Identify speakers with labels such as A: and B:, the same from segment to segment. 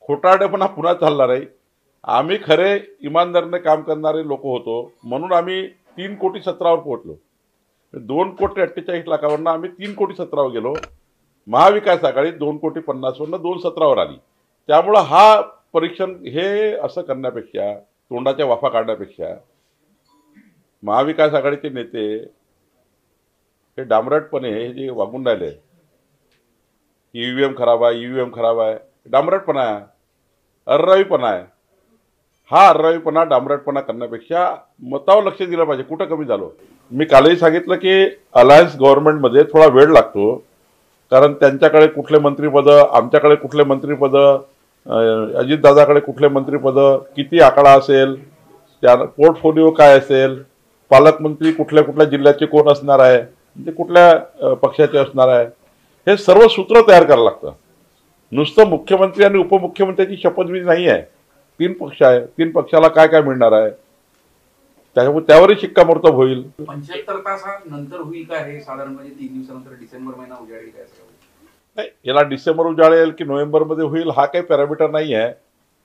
A: खोटारडेपणा पुन्हा चालणार आहे। आम्ही खरे इमानदारीने काम करणारे लोक होतो म्हणून आम्ही 3 कोटी 17 वर पोहोचलो। 2 कोटी 48 लाखावरनं आम्ही 3 कोटी 17 वर गेलो। महाविकास आघाडी 2 कोटी 50 वरनं 217 वर आली। त्यामुळे हा परीक्षण हे असं करण्यापेक्षा तोंडाच्या वाफा काढण्यापेक्षा महाविकास आघाडीचे नेते हे डांबरटपणे हे जे वागून राहिले, ईव्हीएम खराब आहे, ईव्हीएम खराब आहे, डांबरटपणा आहे, अर्रावीपणा आहे। हा अर्रावीपणा डांबरटपणा करण्यापेक्षा मतावर लक्ष दिलं पाहिजे। कुठं कमी झालो? मी कालही सांगितलं की अलायन्स गव्हर्नमेंटमध्ये थोडा वेळ लागतो, कारण त्यांच्याकडे कुठले मंत्रिपद, आमच्याकडे कुठले मंत्रिपद, अजितदादाकडे कुठले मंत्रिपद, किती आकडा असेल, त्या पोर्टफोलिओ काय असेल, पालकमंत्री कुठल्या कुठल्या जिल्ह्याचे कोण असणार आहे, म्हणजे कुठल्या पक्षाचे असणार आहे, हे सर्व सूत्र तयार करावं लागतं। नुसतं मुख्यमंत्री आणि उपमुख्यमंत्र्याची शपथविधी नाही आहे। 3 पक्ष आहे, 3 पक्षाला काय काय मिळणार आहे त्यावरही शिक्कामोर्तब होईल।
B: 75 तासानंतर होईल का हे? साधारणपणे 3 दिवसानंतर डिसेंबर महिना उजाडेल काय?
A: नाही, याला डिसेंबर उजाडेल की नोव्हेंबर मध्ये होईल हा काही पॅरामीटर नाही आहे।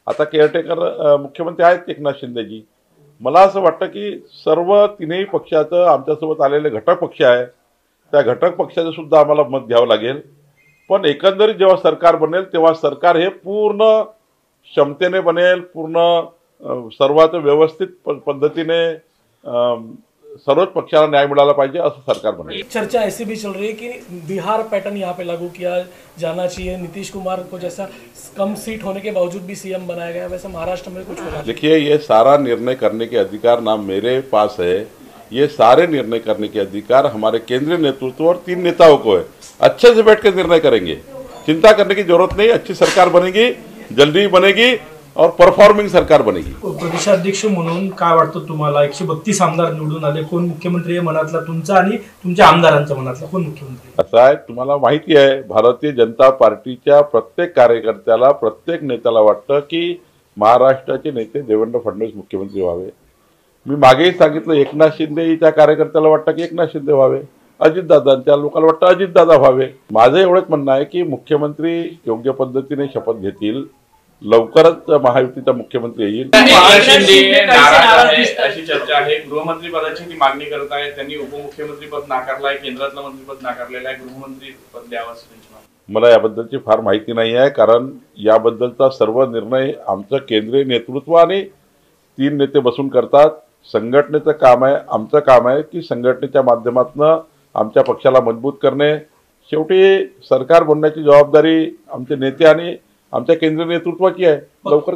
A: आता केअरटेकर मुख्यमंत्री आहेत एकनाथ शिंदेजी। मला असं वाटतं की सर्व 3ही पक्षाचं आमच्यासोबत आलेले घटक पक्ष आहे, त्या घटक पक्षाचं सुद्धा आम्हाला मत घ्यावं लागेल। पण एकंदरीत जेव्हा सरकार बनेल तेव्हा सरकार हे पूर्ण क्षमतेने बनेल, पूर्ण सर्वात व्यवस्थित पद्धतीने सर्वच पक्षाला न्याय मिळाला पाहिजे असं सरकार बनेल।
C: चर्चा ऐसी भी चल रही है कि बिहार पैटर्न यहाँ पे लागू किया जाना चाहिए, नीतीश कुमार को जैसा कम सीट होने के बावजूद भी सीएम बनाया गया, वैसे महाराष्ट्र में कुछ होगा?
A: देखिए, ये सारा निर्णय करने के अधिकार ना मेरे पास है, ये सारे निर्णय करने के अधिकार हमारे केंद्रीय नेतृत्व और 3 नेताओं को है। अच्छे से बैठ कर निर्णय करेंगे, चिंता करने की जरूरत नहीं। अच्छी सरकार बनेगी, जल्दी बनेगी और परफॉर्मिंग सरकार बनेगी।
C: प्रदेशाध्यक्ष म्हणून काय वाटतं तुम्हाला? 132 आमदार निवडून आले, कोण मुख्यमंत्री आहे मनातला तुमचा आणि तुमच्या आमदारांच्या मनातला कोण मुख्यमंत्री?
A: असं आहे, तुम्हाला माहिती आहे भारतीय जनता पार्टीच्या प्रत्येक कार्यकर्त्याला, प्रत्येक नेत्याला वाटतं की महाराष्ट्राचे नेते देवेंद्र फडणवीस मुख्यमंत्री व्हावे। मी मागेही सांगितलं, एकनाथ शिंदेच्या कार्यकर्त्याला वाटतं की एकनाथ शिंदे व्हावे, अजितदादांच्या लोकांना वाटतं अजितदादा व्हावे। माझं एवढंच म्हणणं आहे की मुख्यमंत्री योग्य पद्धतीने शपथ घेतील, लवकरच महायुतीचा मुख्यमंत्री येईल।
D: अशी चर्चा आहे, गृहमंत्री पदाची ती मागणी करत आहे, त्यांनी उपमुख्यमंत्री पद नाकारलंय, केंद्रातलं मंत्रीपद नाकारलेलं आहे, गृहमंत्री पद द्यावं असं त्यांची मागणी।
A: मला याबद्दलची फार माहिती नाही आहे, कारण याबद्दलचा सर्व निर्णय आमचं केंद्रीय नेतृत्व आणि 3 नेते बसून करतात। संघटनेचं काम आहे, आमचं काम आहे की संघटनेच्या माध्यमातून आमच्या पक्षाला मजबूत करणे। शेवटी सरकार बनण्याची जबाबदारी आमचे नेते आणि आमच्या केंद्रीय नेतृत्वाची आहे। लवकर